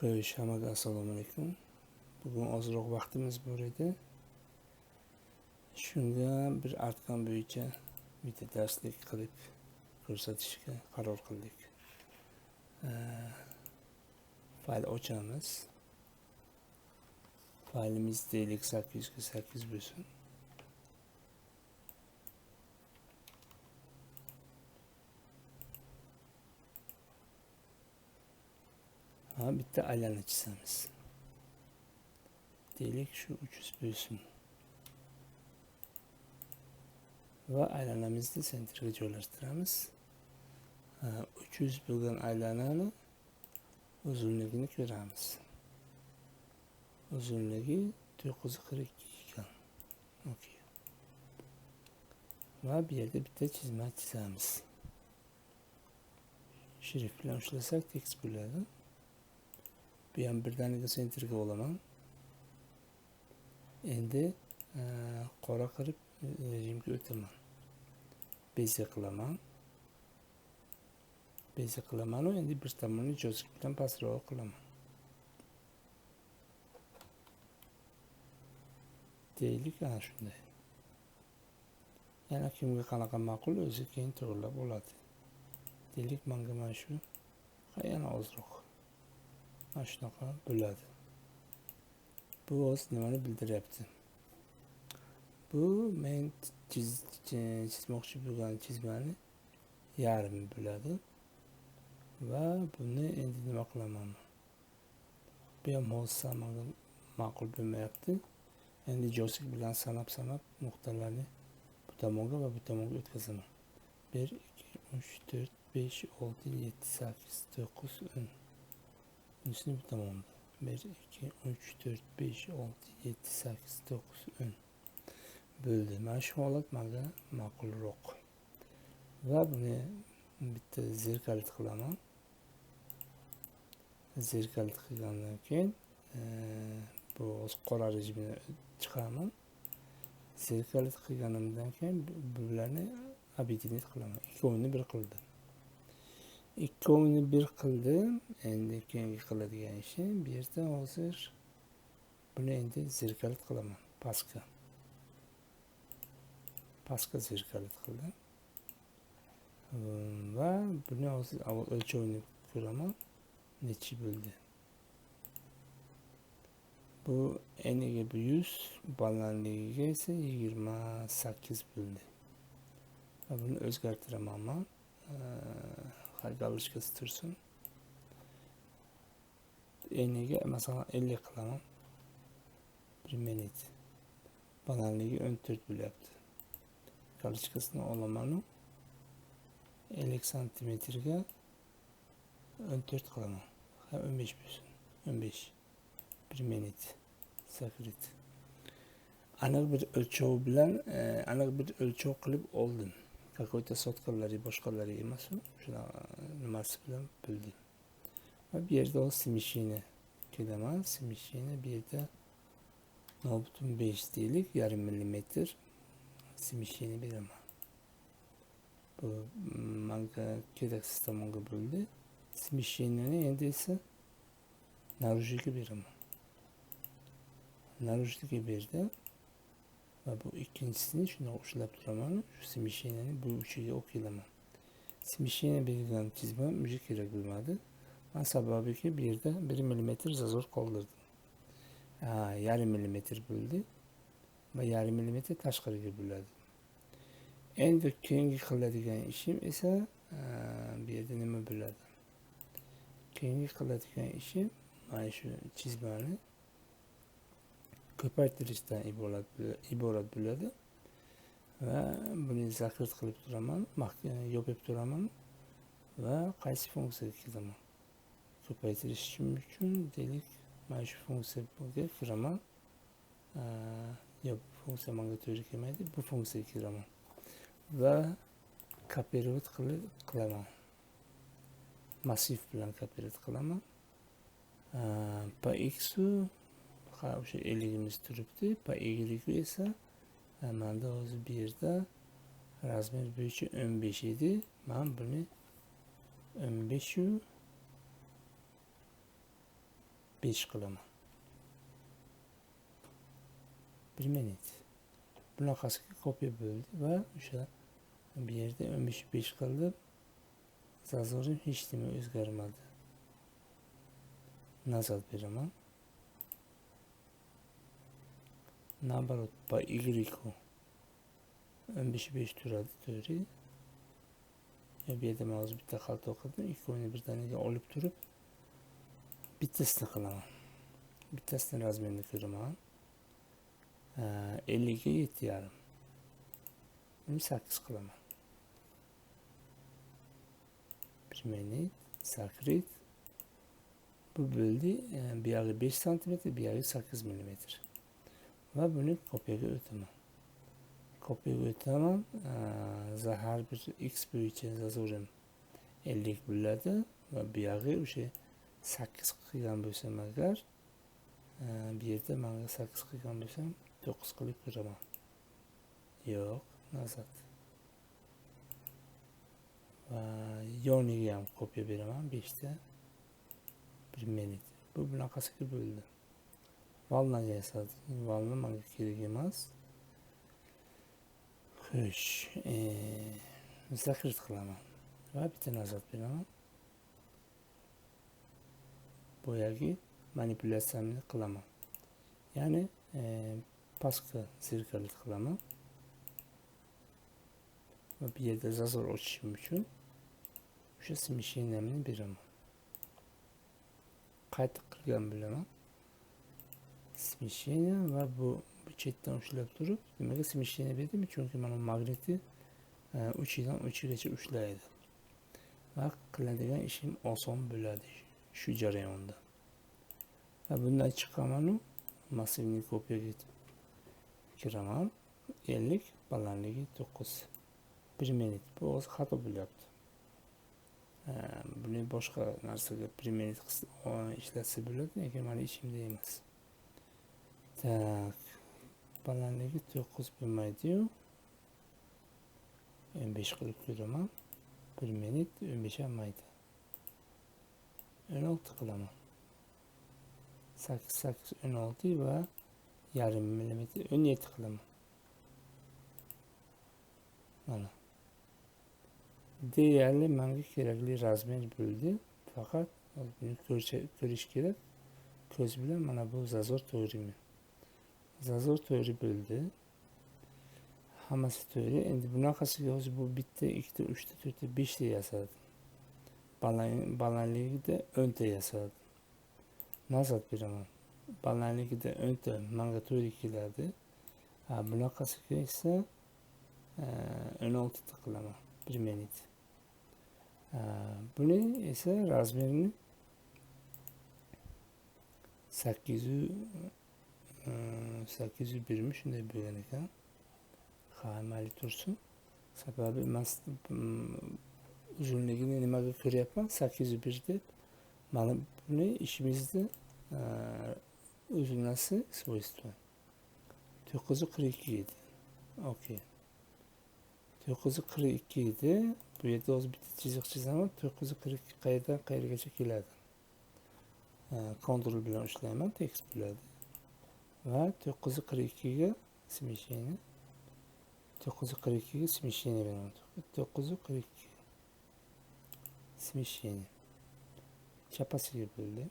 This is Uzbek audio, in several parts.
Xo'sh, hammaga assalomu alaykum. Bugun ozroq vaqtimiz bor edi. Shunga bir artgan bo'yicha bitta darslik qilib ko'rsatishga qaror qildik. Fayl ochamiz. Faylimiz deylik 800 ga 8 bo'lsin. Bitta aylana chizamiz. Deylik shu 300 bo'lsin. Va aylanamizni sentrga joylashtiramiz. 300 bo'lgan aylanani uzunligini ko'ramiz. Uzunligi 942 ekan. Okey. Va bu yerda bitta chizma chizamiz. Shrift bilan ushlasak tekst bo'ladi. Bu ham birdaniga sentrga olaman. Endi qora qilib rejimga o'taman. Beza qilaman. Beza qilaman va endi bir tomonni joystick bilan pastroq qilaman. Deylik ana shunday. Yana kimga qanaqa ma'qul o'zi keyin to'g'rilab oladi. Deylik menga mana shu yana ozroq. Mana shunaqa bo'ladi. Bu o'z nimani bildiryapti? Bu men chizmoqchi bo'lgan chizmani yarmi bo'ladi. Va buni endi nima qilaman? Bu ham hozir ma'qul bo'lmayapti. Endi joystick bilan sanab nuqtalarni bu tomonga va bu tomonga o'tkazaman. 1 2 3 4 5 6 7 8 9 10. Bunisi bu tomonda. 1 2 3 4 5 6 7 8 9 10 bo'ldi. Mana shu holat menga ma'qulroq. Va buni bitta zerkalit qilaman. Zerkalit qilgandan keyin bu qora rejimini chiqaraman. Zerkalit qilganimdan keyin bularni объединить qilaman. Ikkovini bir qildim. Ikkovini bir qildim. Endi keyingi qiladigan ishim bu yerda hozir buni endi zerkalit qilaman. Pastga zerkalit qildim. Va buni hozir avval o'lchovini ko'raman. Nechi bo'ldi? Bu eniga 100, balandligiga esa 28 bo'ldi. Va buni o'zgartiraman men. Galishkasi tursin. Eniga masalan 50 qilaman. 1 minut. Balandligi 14 bo'lyapti. Galishkasini olaman. 50 santimetrga 14 qilaman. 15 bo'lsin. 15. 1 minut. Sakrit. Aniq bir o'lchov bilan, aniq bir o'lchov qilib oldim. Какой-то sotqinlari, boshqalari emas, shuna nimasi bilan bildim. Va bu yerda o smeshini kelaman. Smeshini bu yerda 0.5 deylik, yarım millimetr smeshini beraman. Bu menga keraksiz tomonga bo'ldi. Smishinini endi esa narujga beraman. Narujga berdi. Va bu ikkinchisini shunday ushlab turaman. Shu smishinini bu uchiga o'qilaman. Smishini bergan chizma unga kerak bo'lmadi. Men sababiki bu yerda 1 mm zazor qoldirdim. Yarım millimetr bo'ldi. Va yarım millimetr tashqariga bo'ladi. Endi keyingi qiladigan ishim esa bu yerda nima bo'ladi? Keyingi qiladigan ishim mana shu chizmani ko'paytirishdan iborat bo'ladi. Va buni zakrit qilib turaman, yopib turaman va qaysi funksiyaga kiraman? Ko'paytirish uchun deylik, mana shu funksiyaga kiraman. Yo'q, funksiya menga to'g'ri kelmaydi. Bu funksiyaga kiraman. Va kopirovat qilaman. Massiv bilan kopirovat qilaman. Pa x o'sha 50imiz turibdi. Pa y esa menda hozir bu yerda razmer bo'yicha 15 edi. Men buni 15 5 qilaman. 1 minut. Bunaqasiga kopiya bo'ldi va o'sha bu yerda 15 5 qildim. Zazorim hech nima o'zgarmadi. Nazar beraman. Nabarot по Y 15 5 turadi, to'g'ri. Bu yerda men hozir bitta xato qildim. Ikkovini birdaniga olib turib bittasini qilaman. Bittasini razmerini ko'raman. 50 ga 7,5. Buni 8 qilaman. 1 minut sakrit. Bu bo'ldi. Bu yog'i 5 sm, bu yog'i 8 mm. Va buni kopiyaga o'taman. Kopiyaga o'taman. Har bir x bo'yicha zazorim 50 bo'ladi va bu yog'i o'sha 8 qilgan bo'lsam agar, bu yerda menga 8 qilgan bo'lsam 9 qilib ko'raman. Yo'q, nazar. Va yoniga ham kopiya beraman 5 ta. 1 minut. Bu bunaqasiga bo'ldi. Valnaga yasadim. Valna menga kerak emas. Xo'sh, sakrit qilaman va bitta nazar beraman. Boyagi manipulyatsiyamni qilaman. Ya'ni pastga zerkalit qilaman. Va bu yerda zazor ochishim uchun o'sha smisheniyamni beraman. Qayta qilgan bilaman. Smisheniya va bu chetdan ushlab turib, nimaga smisheniya berdim? Chunki mana magnitni uchidan uchigacha ushlaydi. Va qiladigan ishim oson bo'ladi shu jarayonda. Va bundan chiqaman, massivni kopiyaga kiraman. 50, balandligi 9. 1 minut. Bu o'zi xato bo'lyapti. Buni boshqa narsaga 1 minut ishlatsa bo'ladi, lekin meni ishimda emas. Tak, balandligi 9 bo'lmaydi-yu. 15 qilib ko'raman. 1 minut 15 ham mayda. 16 qilaman. 8 16 va yarim millimetr 17 qilaman. Mana. Deyarli menga kerakli razmer bo'ldi. Faqat buni ko'rish kerak. Ko'z bilan mana bu zazor to'g'rimi? Zazor to'g'ri bo'ldi. Hammasi to'g'ri. Endi bunaqasiga hozir bu bitta, ikkita, uchta, to'rtta, 5 ta yasadim. Balandligida 10 ta yasadim. Nazar beraman. Balandligida 10 ta menga to'g'ri keladi. Bunaqasiga esa 16 ta qilaman. 1 minut. Buni esa razmerini 801 mi shunday bo'lgan ekan. Mayli tursin. Sababi men uzunligini nimaga ko'ryapman? 801 deb. Mana buni ishimizda uzunlasi svойства. 942 edi. Okey. 942 edi. Bu yerda o'zi bitta chiziq chizaman. 942 qayerdan qayergacha keladi. Kontrol bilan ishlayman, tekst bo'ladi. Va 942 ga smisheni 942 ga smisheni beraman. 942 smisheni chapasiga bo'ldi.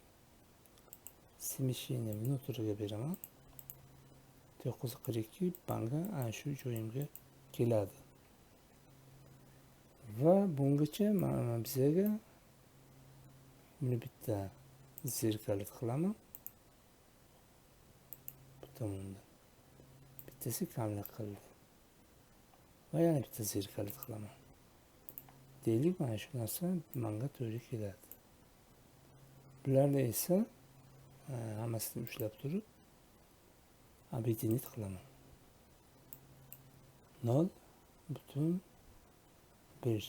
Smisheni nutriga beraman. 942 banga ana shu joyimga keladi. Va bungacha mana bizga buni bitta zerkalit qilaman. Bu tomonda. Bittasi kamlik qildi. Va yana bitta zerkalit qilaman. Deylik mana shu narsa menga to'g'ri keladi. Bularda esa hammasini ushlab turib объединить qilaman. 0,1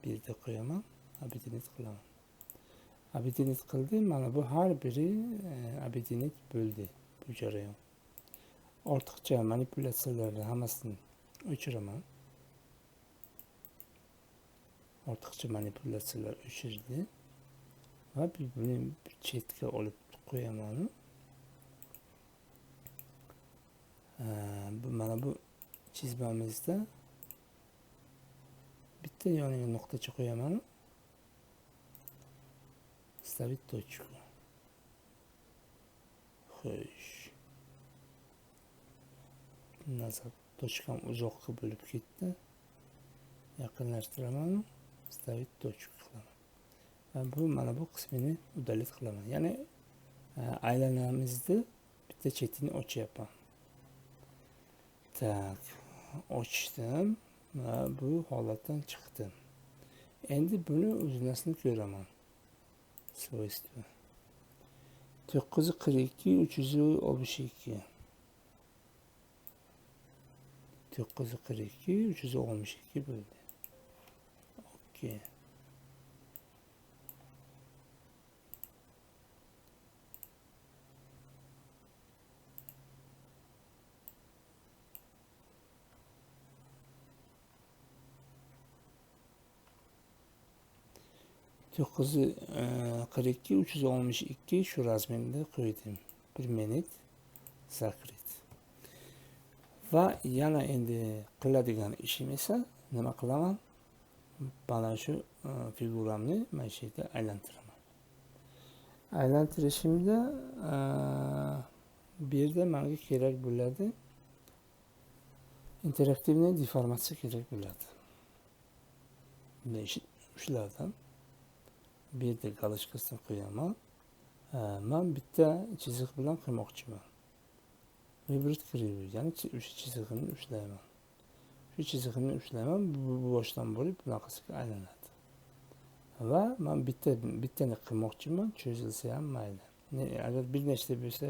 birda qo'yaman, объединить qilaman. Объединить qildim, mana bu har biri объединить bo'ldi bu jarayon. Ortiqcha manipulyatsiyalarni hammasini o'chiraman. Ortiqcha manipulyatsiyalar o'chirdi va buni chetga olib qo'yaman. Mana bu chizmamizda bitta yoniga nuqtacha qo'yaman. Ставить точку. Xo'sh. Nazar точкам uzoqqa bo'lib ketdi. Yaqinlashtiraman. Ставить точку qilaman. Va bu mana bu qismini udalit qilaman. Ya'ni aylanamizni bitta chetini ochyapman. Tak, ochdim va bu holatdan chiqdim. Endi buni uzunasini ko'raman. Свойства. 942 362. 942 362 bo'ldi. Okey. To'qqiz qirq ikki 362 shu razmerda qo'ydim. 1 minut zakrit. Va yana endi qiladigan ishim esa nima qilaman? Mana shu figuramni mana shu yerda aylantiraman. Aylantirishimda bu yerda menga kerak bo'ladi. Interaktivniy deformatsiya kerak bo'ladi. Bunday ishlardan bir yerda galashkasini qo'yaman. Men bitta chiziq bilan qilmoqchiman. Hibrid kirivi, ya'ni o'sha chiziqni ushlayman. Shu chiziqni ushlayman, bu boshdan bo'lib bunaqasiga aylanadi. Va men bittani qilmoqchiman, cho'zilsa ham mayli. Agar bir nechta bo'lsa,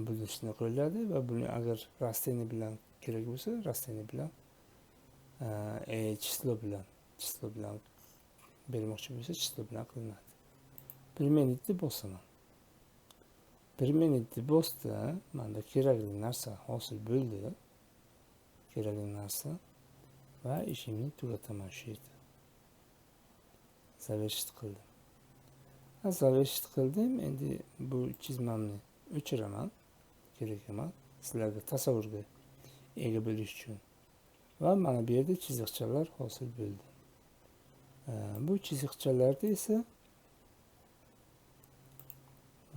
bo'lishni qo'yiladi va buni agar rasteni bilan kerak bo'lsa, rasteni bilan chislo bilan bermoqchi bo'lsa, chislo bilan qilinadi. 1 minutni bosaman. 1 minutni bosdi, menda kerakli narsa hosil bo'ldi. Kerakli narsa va ishimni tugataman shu yerda. Zavershit qildim. Zavershit qildim. Endi bu chizmamni o'chiraman. Kerak emas. Sizlarga tasavvurga ega bo'lish uchun. Va mana bu yerda chiziqchalar hosil bo'ldi. Bu chiziqchalarda esa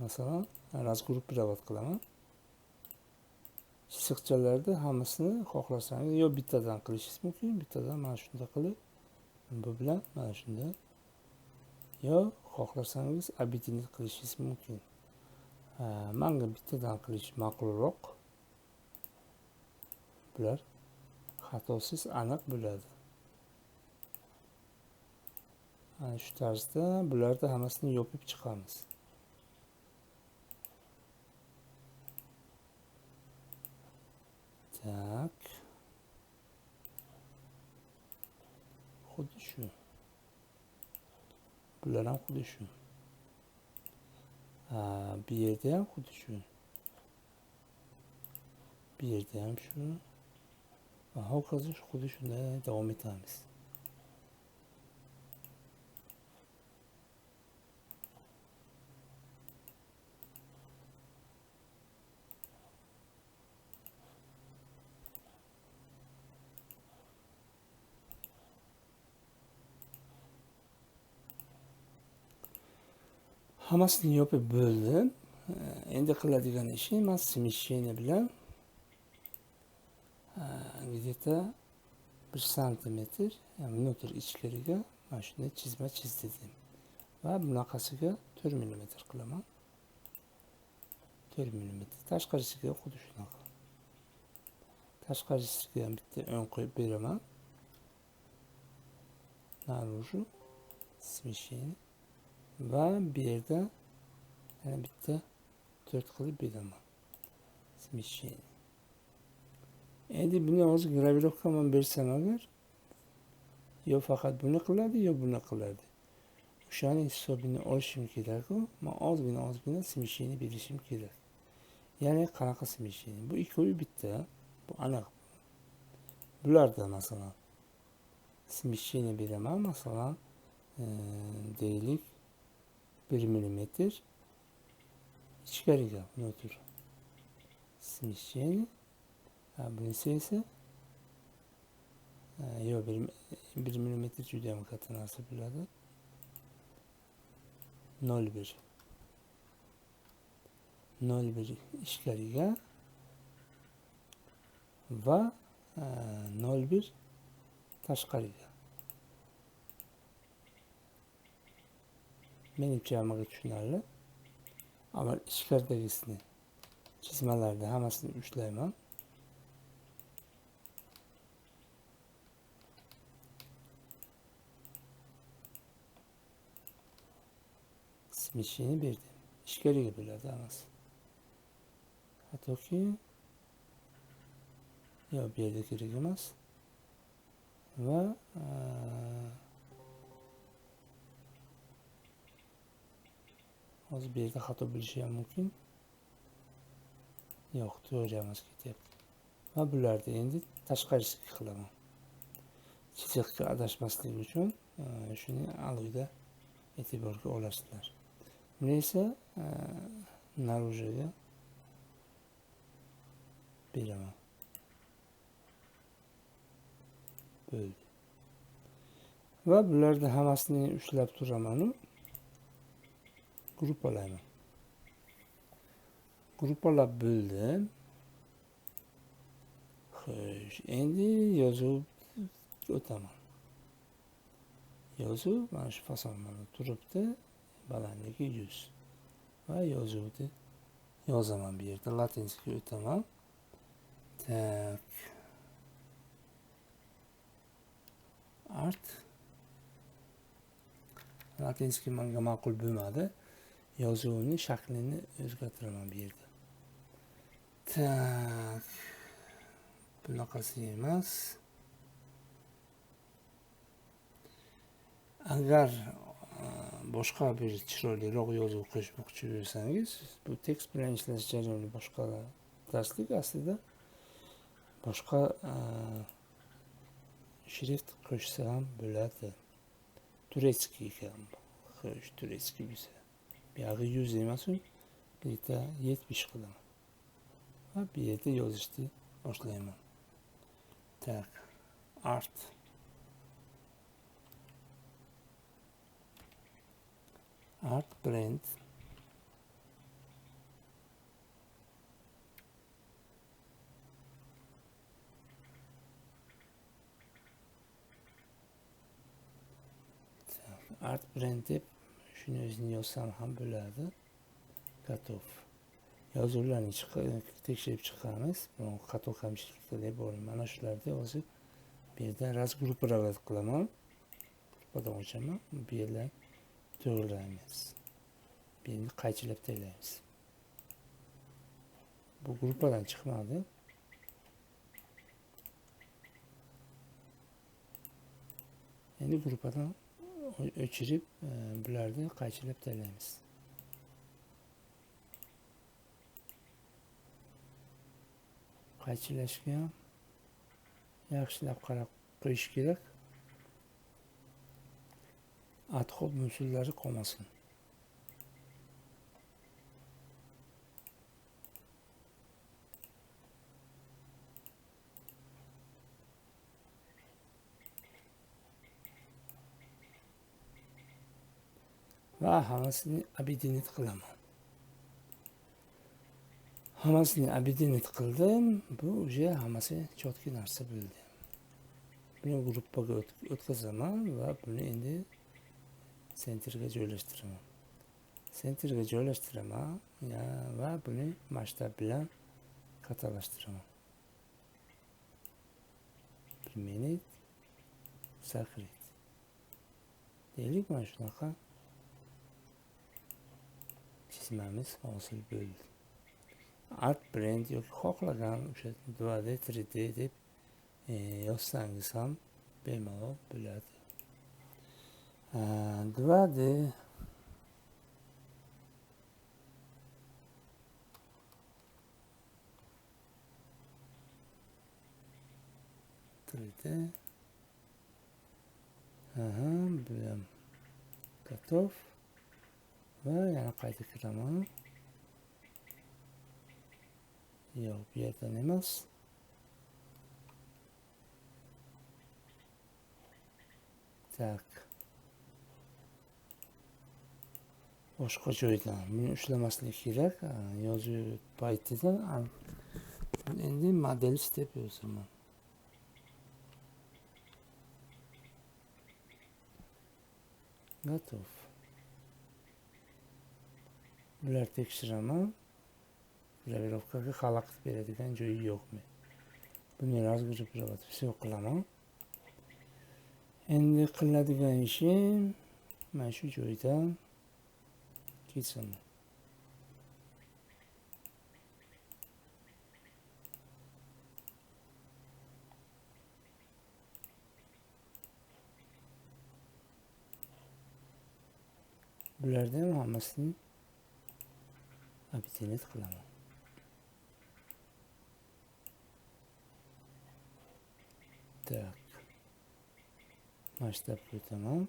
masalan razgruppировать qilaman. Chiziqchalarda hammasini xohlasangiz yo bittadan qilishingiz mumkin, bittadan mana shunday qilib, bu bilan mana shunday. Yo xohlasangiz объединить qilishingiz mumkin. Menga bittadan qilish ma'qulroq. Bular xatosiz aniq bo'ladi. Ana shu tarzda bularda hammasini yopib chiqamiz. Tak. Xuddi shu. Bular ham xuddi shu. Bu yerda ham xuddi shu. Bu yerda ham shu. Va hokazo xuddi shunday davom etamiz. Hammasini yopib bo'ldim. Endi qiladigan ishim men smeshchение bilan где-то 1 santimetr metr ichkariga mana shunday chizma chizdim. Va bunaqasiga 4 mm qilaman. 4 mm. Tashqarisiga xuddi shunaqa. Tashqarisiga ham bitta o'ng qo'yib beraman. Narужу смещение. Va bu yerda yana bitta 4 qilib beraman. Смещение. Endi buni hozir gravirovkaman bersam agar yo faqat buni qiladi, yo buni qiladi. O'shaning hisobini olishim kerak-ku. Men ozgina смещение berishim kerak. Ya'ni qanaqa смещение? Bu ikkovi bitta, bu aniq. Bularda masalan смещение beraman, masalan deylik 1 mm ichkariga buni o'tir. Smещение. Bunisi esa yo'q, 1 millimetr juda ham katta narsa bo'ladi. 0,1 ichkariga va 0,1 tashqariga. Menimcha hammaga tushunarli. Avval ichkaridagisini chizmalarda hammasini ushlayman. Smещение berdim. Ichkariga bo'ladi hammasi. Hattoki yo'q, bu yerda kerak emas. Va hozir bu yerda xato bo'lishi ham mumkin. Yo'q, to'g'ri emas ketyapti. Va bularni endi tashqarisiga qilaman. Chiziqqa adashmaslik uchun shuni alohida e'tiborga olasizlar. Buni esa narujga beraman. Bo'ldi. Va bularni hammasini ushlab turaman. Gruppalayman. Gruppalab bo'ldim. Xo'sh, endi yozuv o'taman. Yozuv mana shu fasonda turibdi. Balandligi 100. Va yozuvni yozaman bu yerda. Latinskaga o'taman. Tak. Art. Latinska menga ma'qul bo'lmadi. Yozuvni shaklini o'zgartiraman bu yerda. Tak. Bunaqasi emas. Agar boshqa bir chiroyliroq yozuv qo'shmoqchi bo'lsangiz, bu tekst bilan ishlash jarayoni boshqa darslik aslida. Boshqa shrift qo'shsa ham bo'ladi. Turetskiy ekan. Xo'sh, turetskiy bo'lsa. Bu yerga 100 emas, bu yerda 70 qilaman. Va bu yerda yozishni boshlayman. Tak. Art. Art brand. Art brand deb shuni o'zini yozsam ham bo'ladi. Готов. Yozuvlarni tekshirib chiqamiz. Bu xato kamchiliklar bor. Mana shularni hozir bu yerda razgruppalar qilaman. Gruppadan ochaman. Bu yerda to'g'rilaymiz. Endi qaychilab taylaymiz. Bu gruppadan chiqmadi. Endi gruppadan o'chirib bularni qaychilab taylaymiz. Qaychilashga yaxshilab qarab qo'yish kerak. Adxod unsurlari qolmasin. Va hammasini obedinit qilaman. Hammasini obedinit qildim. Bu уже hammasi chotki narsa bo'ldi. Buni gruppaga o'tkazaman va buni endi sentrga joylashtiraman. Sentrga joylashtiraman va buni masshtab bilan kattalashtiraman. 1 minut sakrit. Deylik, mana shunaqa chizmamiz hosil bo'ldi. Art brand yoki xohlagan o'sha 2D, 3D deb yozsangiz ham bemalol bo'ladi. 2D 3D. Bular готов. Va yana qayta kiraman. Yo'q, bu yerdan emas. Tak. Boshqa joydan. Buni ushlamaslik kerak. Yozuv paytida endi model deb yozaman. Готов. Bular tekshiraman. Provirovkaga xalaqit beradigan joyi yo'qmi? Buni razgruppировать все qilaman. Endi qiladigan ishim mana shu joydan kesaman. Bulardan hammasini объединить qilaman. Так. Масштаб qo'yaman.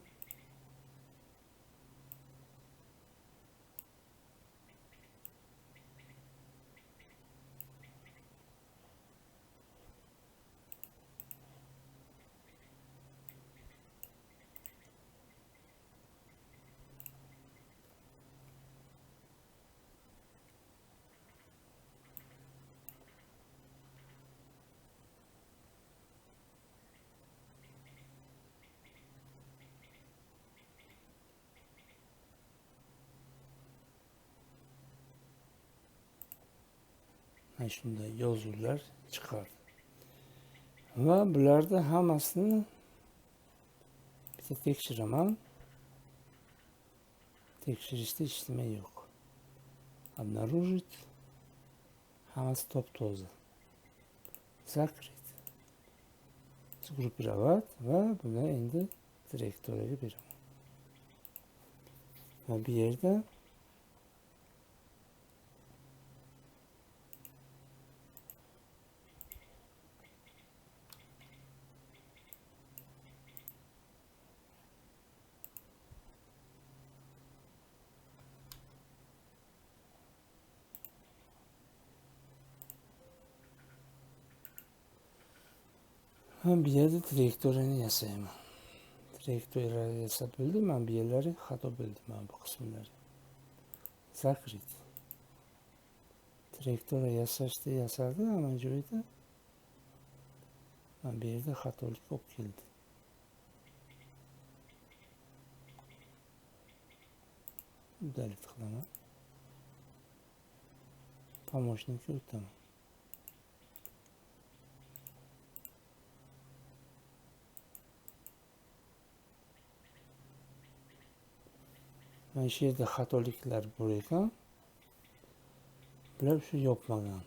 Mana shunday yozuvlar chiqadi. Va bularda hammasini bitta tekshiraman. Tekshirishda hech nima yo'q. Обнаружить. Hammasi top-toza. Закрыть. Сгруппировать va buni endi direktoriyaga beraman. Va bu yerda bu yerda direktoriyani yasayman. Direktoriyani yasab bo'ldim. Men bu yerlari xato bo'ldi, men bu qismlari. Закрыть. Direktoriya yasashda yasadi, hamma joyda. Men bu yerda xatolik bo'lib keldi. Udalit qilaman. Помощникka o'taman. Mana shu yerda xatoliklar bor ekan. Bular shu yopmagan.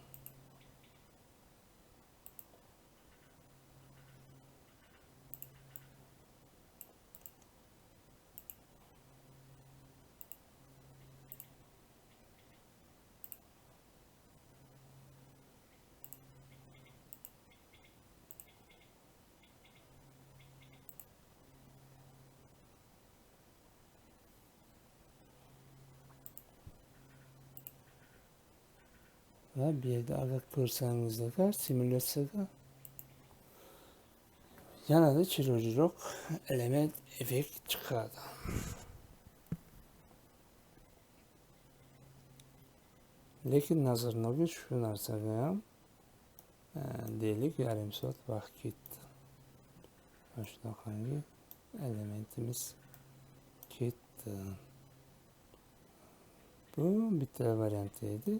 Va bu yerda agar ko'rsangiz agar simulyatsiyaga yanada chiroyliroq element effekt chiqadi. Lekin nazarnoga shu narsaga ham deylik yarim soat vaqt ketdi. Mana shunaqangi elementimiz ketdi. Bu bitta variant edi.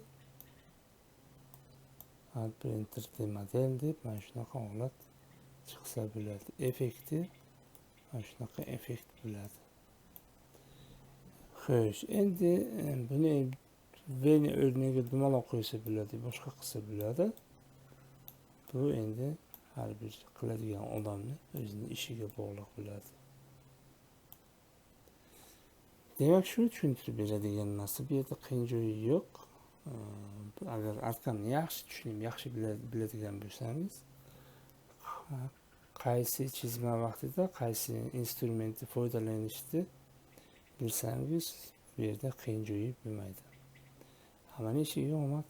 Printer model deb mana shunaqa holat chiqsa bo'ladi. Effekti mana shunaqa effekt bo'ladi. Xo'sh, endi buni veni o'rniga dumaloq qo'ysa bo'ladi, boshqa qilsa bo'ladi. Bu endi har bir qiladigan odamni o'zining ishiga bog'liq bo'ladi. Demak, shu tushuntirib beradigan narsa, bu yerda qiyin joyi yo'q. Agar arkamni yaxshi tushunib, yaxshi biladigan bo'lsangiz, qaysi chizma vaqtida qaysi instrumentni foydalanishni bilsangiz, bu yerda qiyin joyi bo'lmaydi. Hammaning ishiga omad.